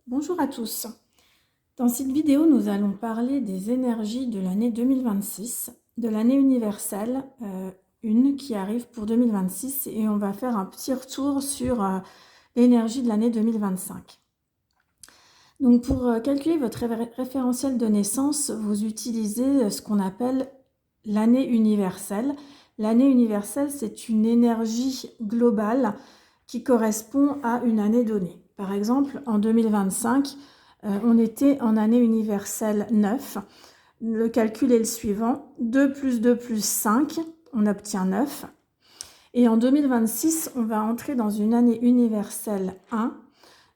Bonjour à tous. Dans cette vidéo, nous allons parler des énergies de l'année 2026, de l'année universelle, une qui arrive pour 2026, et on va faire un petit retour sur l'énergie de l'année 2025. Donc pour calculer votre référentiel de naissance, vous utilisez ce qu'on appelle l'année universelle. L'année universelle, c'est une énergie globale qui correspond à une année donnée. Par exemple, en 2025, on était en année universelle 9. Le calcul est le suivant. 2 plus 2 plus 5, on obtient 9. Et en 2026, on va entrer dans une année universelle 1.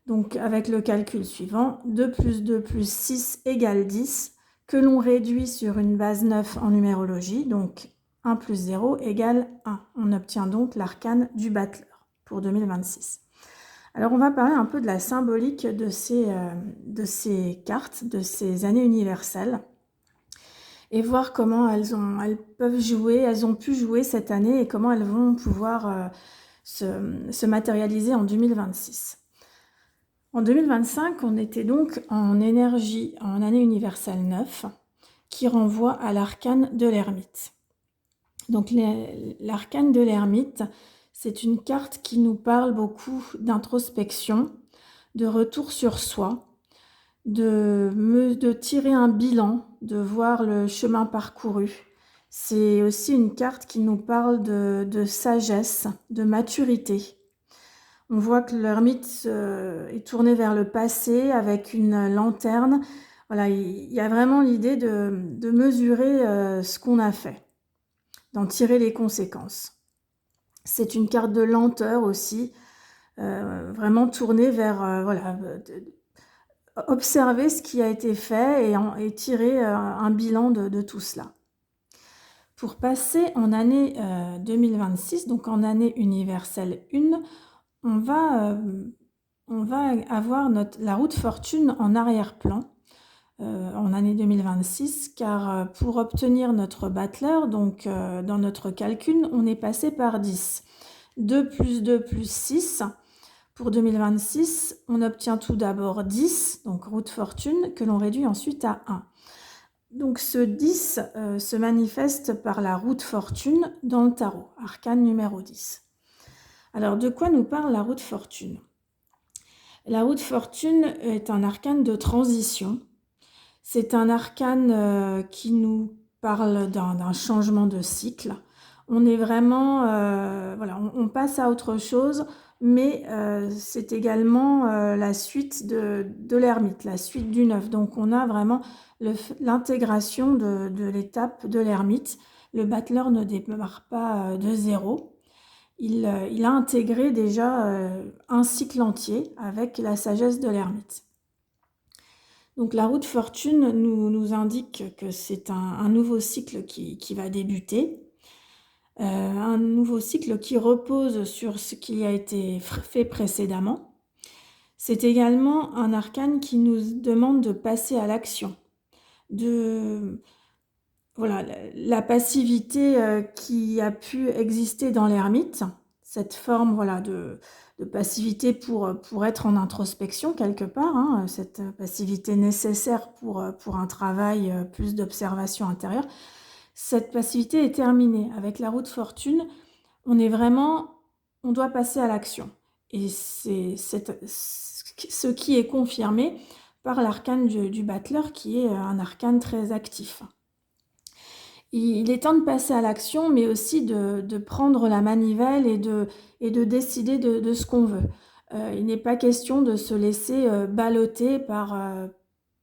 Donc avec le calcul suivant, 2 plus 2 plus 6 égale 10, que l'on réduit sur une base 9 en numérologie, donc 1 plus 0 égale 1. On obtient donc l'arcane du battleur pour 2026. Alors on va parler un peu de la symbolique de ces cartes, de ces années universelles, et voir comment elles peuvent jouer, elles ont pu jouer cette année et comment elles vont pouvoir se matérialiser en 2026. En 2025, on était donc en énergie, en année universelle 9, qui renvoie à l'arcane de l'ermite. Donc l'arcane de l'ermite, c'est une carte qui nous parle beaucoup d'introspection, de retour sur soi, de tirer un bilan, de voir le chemin parcouru. C'est aussi une carte qui nous parle de sagesse, de maturité. On voit que l'ermite est tourné vers le passé avec une lanterne. Voilà, il y a vraiment l'idée de mesurer ce qu'on a fait, d'en tirer les conséquences. C'est une carte de lenteur aussi, vraiment tournée vers observer ce qui a été fait et tirer un bilan de tout cela. Pour passer en année 2026, donc en année universelle 1, on va avoir la roue de fortune en arrière-plan en année 2026, car pour obtenir notre battleur, donc dans notre calcul, on est passé par 10. 2 plus 2 plus 6. Pour 2026, on obtient tout d'abord 10, donc roue de fortune, que l'on réduit ensuite à 1. Donc ce 10 se manifeste par la roue de fortune dans le tarot, arcane numéro 10. Alors de quoi nous parle la roue de fortune ? La roue de fortune est un arcane de transition. C'est un arcane qui nous parle d'un changement de cycle. On est vraiment, on passe à autre chose, mais c'est également la suite de l'ermite, la suite du 9. Donc on a vraiment l'intégration de l'étape de l'ermite. Le battleur ne démarre pas de zéro. Il a intégré déjà un cycle entier avec la sagesse de l'ermite. Donc la roue de fortune nous indique que c'est un nouveau cycle qui va débuter, un nouveau cycle qui repose sur ce qui a été fait précédemment. C'est également un arcane qui nous demande de passer à l'action, la passivité qui a pu exister dans l'ermite, cette forme de passivité pour être en introspection quelque part, hein, cette passivité nécessaire pour un travail plus d'observation intérieure. Cette passivité est terminée. Avec la roue de fortune, on doit passer à l'action. Et c'est ce qui est confirmé par l'arcane du battleur, qui est un arcane très actif. Il est temps de passer à l'action, mais aussi de prendre la manivelle et de décider de ce qu'on veut. Il n'est pas question de se laisser balloter par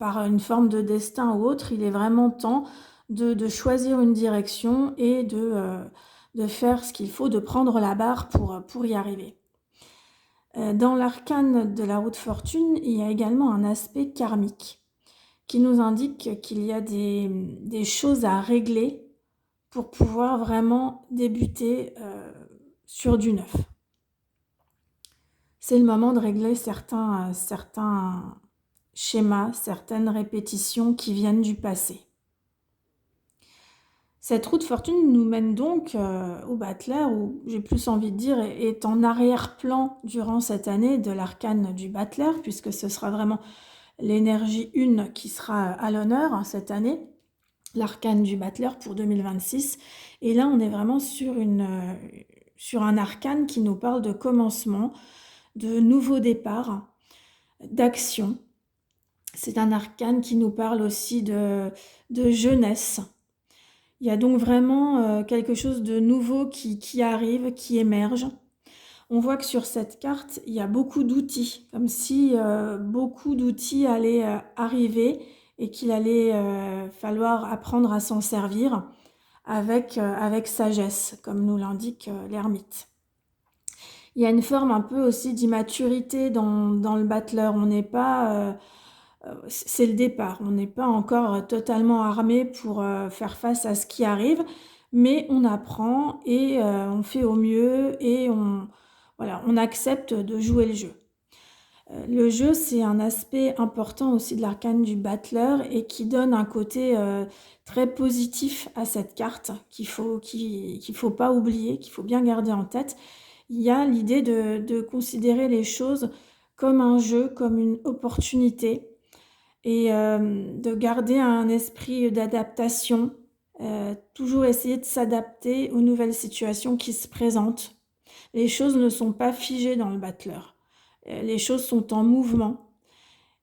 une forme de destin ou autre. Il est vraiment temps de choisir une direction et de faire ce qu'il faut, de prendre la barre pour y arriver. Dans l'arcane de la roue de fortune, il y a également un aspect karmique qui nous indique qu'il y a des choses à régler pour pouvoir vraiment débuter sur du neuf. C'est le moment de régler certains schémas, certaines répétitions qui viennent du passé. Cette roue de fortune nous mène donc au Battler, où j'ai plus envie de dire est en arrière-plan durant cette année de l'arcane du Battler, puisque ce sera vraiment l'énergie 1 qui sera à l'honneur hein, cette année, l'arcane du Battler pour 2026. Et là, on est vraiment sur un arcane qui nous parle de commencement, de nouveau départ, d'action. C'est un arcane qui nous parle aussi de jeunesse. Il y a donc vraiment quelque chose de nouveau qui arrive, qui émerge. On voit que sur cette carte, il y a beaucoup d'outils, comme si beaucoup d'outils allaient arriver et qu'il allait falloir apprendre à s'en servir avec sagesse, comme nous l'indique l'ermite. Il y a une forme un peu aussi d'immaturité dans le Battler. On n'est pas... c'est le départ. On n'est pas encore totalement armé pour faire face à ce qui arrive, mais on apprend et on fait au mieux et voilà, on accepte de jouer le jeu. Le jeu, c'est un aspect important aussi de l'arcane du Battler et qui donne un côté très positif à cette carte qu'il faut pas oublier, qu'il faut bien garder en tête. Il y a l'idée de considérer les choses comme un jeu, comme une opportunité et de garder un esprit d'adaptation, toujours essayer de s'adapter aux nouvelles situations qui se présentent. Les choses ne sont pas figées dans le Battler. Les choses sont en mouvement.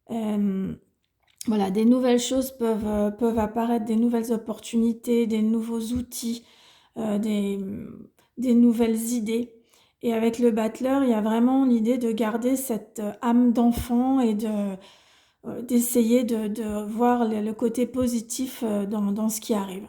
Voilà, des nouvelles choses peuvent apparaître, des nouvelles opportunités, des nouveaux outils, des nouvelles idées. Et avec le Battler, il y a vraiment l'idée de garder cette âme d'enfant et d'essayer de voir le côté positif dans ce qui arrive.